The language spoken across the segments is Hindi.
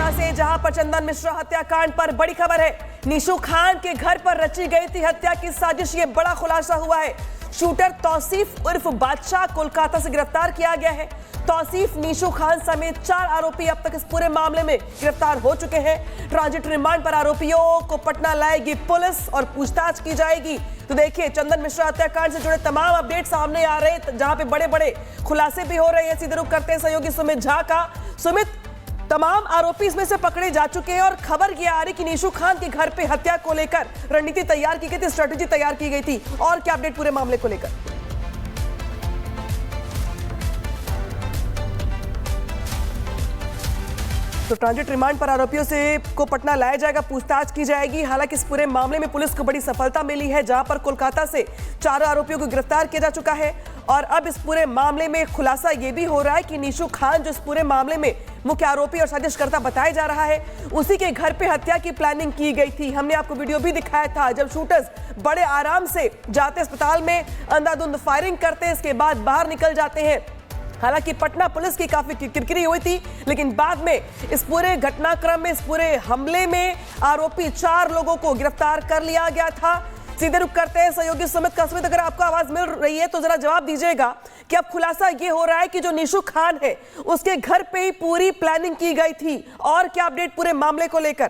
पटना से, जहां पर चंदन मिश्रा हत्याकांड पर बड़ी खबर है। निशु खान के घर पर रची गई थी हत्या की साजिश, ये बड़ा खुलासा हुआ है। शूटर तौसीफ उर्फ बादशाह कोलकाता से गिरफ्तार किया गया है। तौसीफ, निशु खान समेत 4 आरोपी अब तक इस पूरे मामले में गिरफ्तार हो चुके हैं। ट्रांजिट रिमांड पर आरोपियों को पटना लाएगी पुलिस और पूछताछ की जाएगी। तो देखिए, चंदन मिश्रा हत्याकांड से जुड़े तमाम अपडेट सामने आ रहे हैं, जहां पे बड़े बड़े खुलासे भी हो रहे हैं। सीधे रुख करते हैं सहयोगी सुमित झा का। सुमित, तमाम आरोपी इसमें से पकड़े जा चुके हैं और खबर ये आ रही कि निशु खान के घर पे हत्या को लेकर रणनीति तैयार की गई थी, स्ट्रेटेजी तैयार की गई थी। और क्या अपडेट पूरे मामले को लेकर? तो ट्रांजिट रिमांड पर आरोपियों से को पटना लाया जाएगा, पूछताछ की जाएगी। हालांकि इस पूरे मामले में पुलिस को बड़ी सफलता मिली है, जहां पर कोलकाता से 4 आरोपियों को गिरफ्तार किया जा चुका है। और अब इस पूरे मामले में खुलासा यह भी हो रहा है कि निशु खान, जो इस पूरे मामले में मुख्य आरोपी और साजिशकर्ता बताया जा रहा है, उसी के घर पे हत्या की प्लानिंग की गई थी। हमने आपको वीडियो भी दिखाया था, जब शूटर्स बड़े आराम से जाते अस्पताल में, अंधाधुंध फायरिंग करते, इसके बाद बाहर निकल जाते हैं। हालांकि पटना पुलिस की काफी किरकिरी हुई थी, लेकिन बाद में इस पूरे घटनाक्रम में, इस पूरे हमले में आरोपी 4 लोगों को गिरफ्तार कर लिया गया था। सीधे रुख करते हैं सहयोगी सुमित का। सुमित, अगर आपको आवाज मिल रही है तो जरा जवाब दीजिएगा कि अब खुलासा ये हो रहा है कि जो निशु खान है, उसके घर पे ही पूरी प्लानिंग की गई थी। और क्या अपडेट पूरे मामले को लेकर?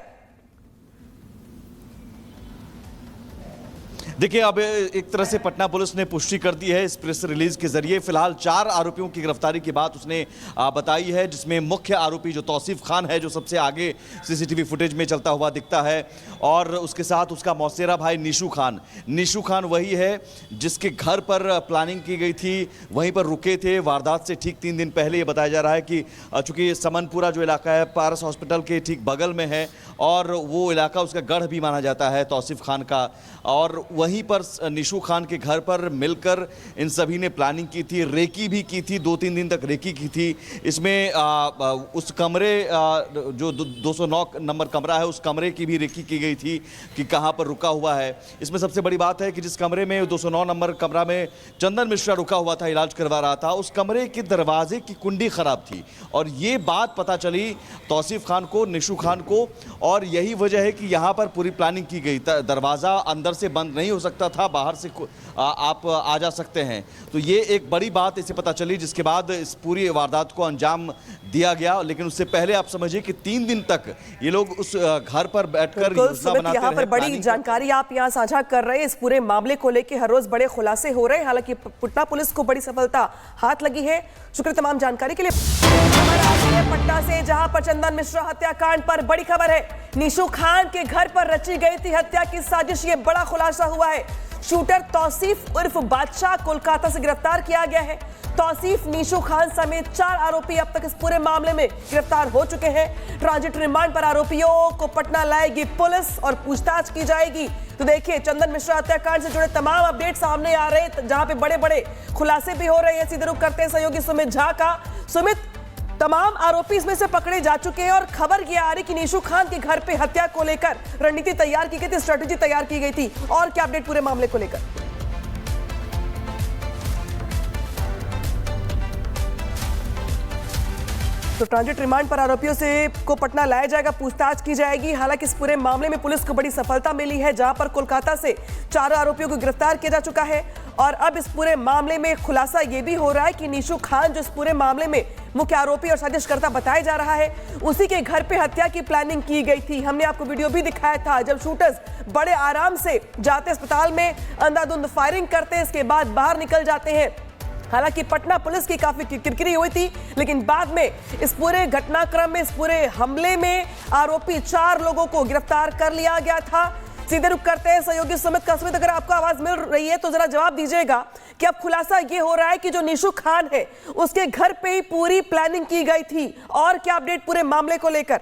देखिए, अब एक तरह से पटना पुलिस ने पुष्टि कर दी है इस प्रेस रिलीज के जरिए। फिलहाल 4 आरोपियों की गिरफ्तारी की बात उसने बताई है, जिसमें मुख्य आरोपी जो तौसीफ खान है, जो सबसे आगे सीसीटीवी फुटेज में चलता हुआ दिखता है, और उसके साथ उसका मौसेरा भाई निशु खान। निशु खान वही है जिसके घर पर प्लानिंग की गई थी, वहीं पर रुके थे। वारदात से ठीक 3 दिन पहले ये बताया जा रहा है कि चूंकि समनपुरा जो इलाका है पारस हॉस्पिटल के ठीक बगल में है, और वो इलाका उसका गढ़ भी माना जाता है तौसीफ खान का। और वहीं पर निशु खान के घर पर मिलकर इन सभी ने प्लानिंग की थी, रेकी भी की थी, 2-3 दिन तक रेकी की थी। इसमें उस कमरे जो 209 नंबर कमरा है, उस कमरे की भी रेकी की गई थी कि कहां पर रुका हुआ है। इसमें सबसे बड़ी बात है कि जिस कमरे में 209 नंबर कमरा में चंदन मिश्रा रुका हुआ था, इलाज करवा रहा था, उस कमरे के दरवाजे की कुंडी खराब थी। और ये बात पता चली तौसीफ खान को, निशु खान को, और यही वजह है कि यहां पर पूरी प्लानिंग की गई। दरवाजा अंदर से बंद नहीं हो सकता था, बाहर से आप आ जा सकते हैं। तो ये एक बड़ी बात इसे पता चली, जिसके बाद इस पूरी वारदात को अंजाम दिया गया। लेकिन उससे पहले आप समझिए कि 3 दिन तक ये लोग उस घर पर बैठकर योजना बनाते रहे। यहाँ पर बड़ी जानकारी आप यहाँ साझा कर रहे हैं। इस पूरे मामले को लेकर हर रोज बड़े खुलासे हो रहे हैं। हालांकि पटना पुलिस को बड़ी सफलता हाथ लगी है। शुक्रिया तमाम जानकारी के लिए। पटना से, जहां पर चंदन मिश्रा हत्याकांड पर बड़ी खबर है। निशु खान के घर पर रची गई थी हत्या की साजिश, ये बड़ा खुलासा हुआ है। शूटर तौसीफ उर्फ बादशाह कोलकाता से गिरफ्तार किया गया है। तौसीफ, निशु खान समेत 4 आरोपी अब तक इस पूरे मामले में गिरफ्तार हो चुके हैं। ट्रांजिट रिमांड पर आरोपियों को पटना लाएगी पुलिस और पूछताछ की जाएगी। तो देखिए, चंदन मिश्रा हत्याकांड से जुड़े तमाम अपडेट सामने आ रहे हैं, जहां पे बड़े बड़े खुलासे भी हो रहे हैं। सीधे रुख करते हैं सहयोगी सुमित झा का। सुमित, तमाम आरोपी इसमें से पकड़े जा चुके हैं और खबर ये आ रही कि निशु खान के घर पे हत्या को लेकर रणनीति तैयार की गई थी, स्ट्रेटेजी तैयार की गई थी। और क्या अपडेट पूरे मामले को लेकर? तो ट्रांजिट रिमांड पर आरोपियों से को पटना लाया जाएगा, पूछताछ की जाएगी। हालांकि इस पूरे मामले में पुलिस को बड़ी सफलता मिली है, जहां पर कोलकाता से 4 आरोपियों को गिरफ्तार किया जा चुका है। और अब इस पूरे मामले में खुलासा यह भी हो रहा है कि निशु खान, जो इस पूरे मामले में मुख्य आरोपी और साजिशकर्ता बताया जा रहा है, उसी के घर पे हत्या की प्लानिंग की गई थी। हमने आपको वीडियो भी दिखाया था, जब शूटर्स बड़े आराम से जाते अस्पताल में, अंधाधुंध फायरिंग करते, इसके बाद बाहर निकल जाते हैं। हालांकि पटना पुलिस की काफी किरकिरी हुई थी, लेकिन बाद में इस पूरे घटनाक्रम में, इस पूरे हमले में आरोपी 4 लोगों को गिरफ्तार कर लिया गया था। सीधे रुख करते हैं सहयोगी सुमित का। सुमित, अगर आपको आवाज मिल रही है तो जरा जवाब दीजिएगा कि अब खुलासा ये हो रहा है कि जो निशु खान है, उसके घर पे ही पूरी प्लानिंग की गई थी। और क्या अपडेट पूरे मामले को लेकर?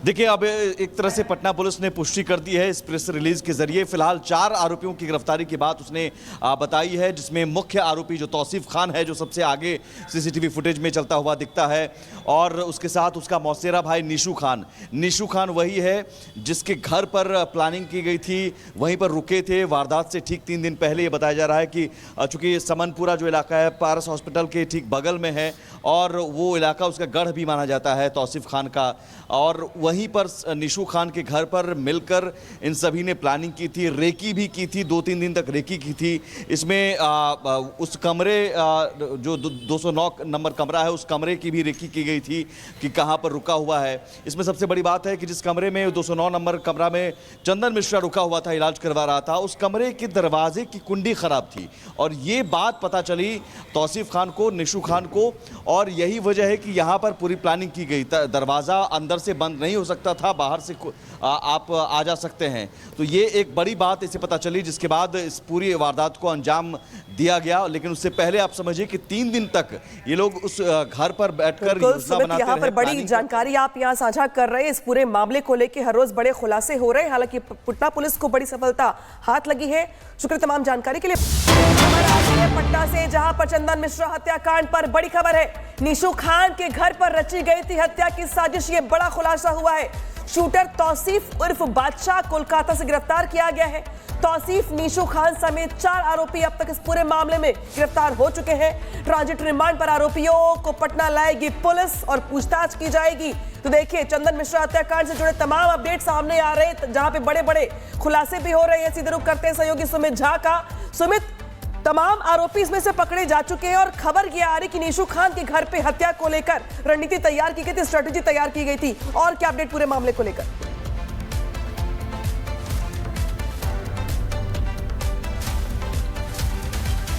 देखिए, अब एक तरह से पटना पुलिस ने पुष्टि कर दी है इस प्रेस रिलीज के जरिए। फिलहाल 4 आरोपियों की गिरफ्तारी की बात उसने बताई है, जिसमें मुख्य आरोपी जो तौसीफ खान है, जो सबसे आगे सीसीटीवी फुटेज में चलता हुआ दिखता है, और उसके साथ उसका मौसेरा भाई निशु खान। निशु खान वही है जिसके घर पर प्लानिंग की गई थी, वहीं पर रुके थे। वारदात से ठीक 3 दिन पहले ये बताया जा रहा है कि चूंकि समनपुरा जो इलाका है पारस हॉस्पिटल के ठीक बगल में है, और वो इलाका उसका गढ़ भी माना जाता है तौसीफ खान का। और वहीं पर निशू खान के घर पर मिलकर इन सभी ने प्लानिंग की थी, रेकी भी की थी, 2-3 दिन तक रेकी की थी। इसमें उस कमरे जो 209 नंबर कमरा है, उस कमरे की भी रेकी की गई थी कि कहाँ पर रुका हुआ है। इसमें सबसे बड़ी बात है कि जिस कमरे में 209 नंबर कमरा में चंदन मिश्रा रुका हुआ था, इलाज करवा रहा था, उस कमरे के दरवाजे की कुंडी खराब थी और ये बात पता चली तौसीफ खान को, निशू खान को, और यही वजह है कि यहाँ पर पूरी प्लानिंग की गई। दरवाज़ा अंदर से बंद नहीं हो सकता था, बाहर से आप आ जा सकते हैं। तो ये एक बड़ी बात इसे पता चली, जिसके बाद इस पूरी वारदात को अंजाम दिया गया। लेकिन उससे पहले आप समझिए कि 3 दिन तक ये लोग उस घर पर बैठकर योजना बनाते यहाँ पर बड़ी जानकारी आप यहाँ साझा कर रहे हैं। इस पूरे मामले को लेकर हर रोज बड़े खुलासे हो रहे हैं। हालांकि पटना पुलिस को बड़ी सफलता हाथ लगी है। शुक्रिया तमाम जानकारी के लिए। खबर आ रही है पटना से, जहां पर चंदन मिश्रा हत्याकांड पर बड़ी खबर है। निशू खान के घर पर रची गई थी हत्या की साजिश, ये बड़ा खुलासा हुआ है। शूटर तौसीफ उर्फ बादशाह कोलकाता से गिरफ्तार किया गया है। तौसीफ, निशू खान समेत 4 आरोपी अब तक इस पूरे मामले में गिरफ्तार हो चुके हैं। ट्रांजिट रिमांड पर आरोपियों को पटना लाएगी पुलिस और पूछताछ की जाएगी। तो देखिए, चंदन मिश्रा हत्याकांड से जुड़े तमाम अपडेट सामने आ रहे हैं, जहां पे बड़े बड़े खुलासे भी हो रहे हैं। सीधे रुख करते हैं सहयोगी सुमित झा का। सुमित, तमाम आरोपी इसमें से पकड़े जा चुके हैं और खबर यह आ रही कि निशू खान के घर पे हत्या को लेकर रणनीति तैयार की गई थी, स्ट्रेटेजी तैयार की गई थी। और क्या अपडेट पूरे मामले को लेकर?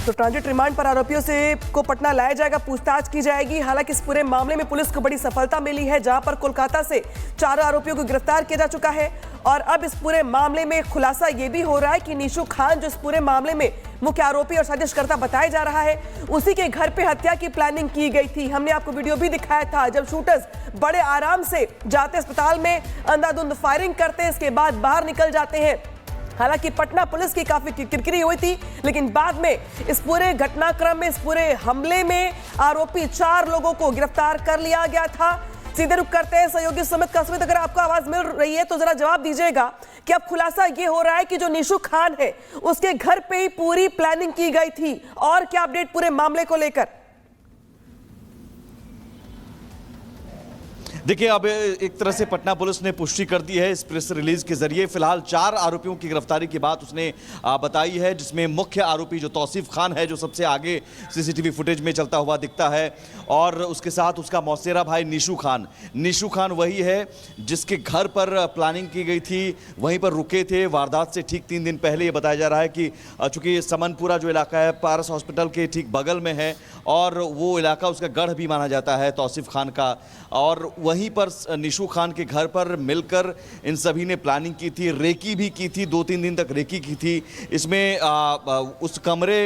तो ट्रांजिट रिमांड पर आरोपियों से को पटना लाया जाएगा, पूछताछ की जाएगी। हालांकि इस पूरे मामले में पुलिस को बड़ी सफलता मिली है, जहां पर कोलकाता से 4 आरोपियों को गिरफ्तार किया जा चुका है। और अब इस पूरे मामले में खुलासा यह भी हो रहा है कि निशू खान, जो इस पूरे मामले में मुख्य आरोपी और साजिशकर्ता बताया जा रहा है, उसी के घर पे हत्या की प्लानिंग की गई थी। हमने आपको वीडियो भी दिखाया था, जब शूटर्स बड़े आराम से जाते अस्पताल में, अंधाधुंध फायरिंग करते, इसके बाद बाहर निकल जाते हैं। हालांकि पटना पुलिस की काफी किरकिरी हुई थी, लेकिन बाद में इस पूरे घटनाक्रम में, इस पूरे हमले में आरोपी 4 लोगों को गिरफ्तार कर लिया गया था। सीधे रुख करते हैं सहयोगी सुमित का। सुमित, अगर आपको आवाज मिल रही है तो जरा जवाब दीजिएगा कि अब खुलासा ये हो रहा है कि जो निशू खान है, उसके घर पे ही पूरी प्लानिंग की गई थी। और क्या अपडेट पूरे मामले को लेकर? देखिए, अब एक तरह से पटना पुलिस ने पुष्टि कर दी है इस प्रेस रिलीज के जरिए। फिलहाल 4 आरोपियों की गिरफ्तारी की बात उसने बताई है, जिसमें मुख्य आरोपी जो तौसीफ खान है, जो सबसे आगे सीसीटीवी फुटेज में चलता हुआ दिखता है, और उसके साथ उसका मौसेरा भाई निशू खान। निशू खान वही है जिसके घर पर प्लानिंग की गई थी, वहीं पर रुके थे वारदात से ठीक 3 दिन पहले। ये बताया जा रहा है कि चूंकि समनपुरा जो इलाका है पारस हॉस्पिटल के ठीक बगल में है, और वो इलाका उसका गढ़ भी माना जाता है तौसीफ खान का। और वहीं पर निशू खान के घर पर मिलकर इन सभी ने प्लानिंग की थी, रेकी भी की थी, 2-3 दिन तक रेकी की थी। इसमें उस कमरे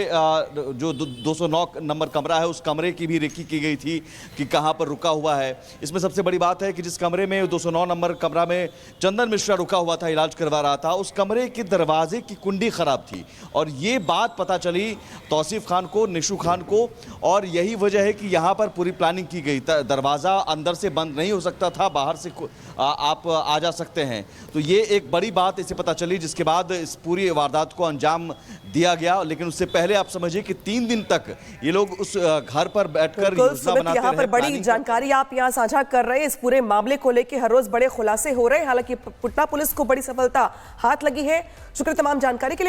जो 209 नंबर कमरा है, उस कमरे की भी रेकी की गई थी कि कहाँ पर रुका हुआ है। इसमें सबसे बड़ी बात है कि जिस कमरे में 209 नंबर कमरा में चंदन मिश्रा रुका हुआ था, इलाज करवा रहा था, उस कमरे के दरवाजे की कुंडी खराब थी और ये बात पता चली तौसीफ खान को, निशू खान को, और यही वजह है कि यहाँ पर पूरी प्लानिंग की गई। दरवाज़ा अंदर से बंद नहीं हो सकता था, बाहर से आप आ जा सकते हैं। तो ये एक बड़ी बात इसे पता चली, जिसके बाद इस पूरी वारदात को अंजाम दिया गया। लेकिन उससे पहले आप समझिए कि 3 दिन तक ये लोग उस घर पर बैठकर योजना बनाते यहाँ पर बड़ी जानकारी आप यहाँ साझा कर रहे हैं। इस पूरे मामले को लेकर हर रोज बड़े खुलासे हो रहे हैं। हालांकि पटना पुलिस को बड़ी सफलता हाथ लगी है। शुक्रिया तमाम जानकारी के लिए।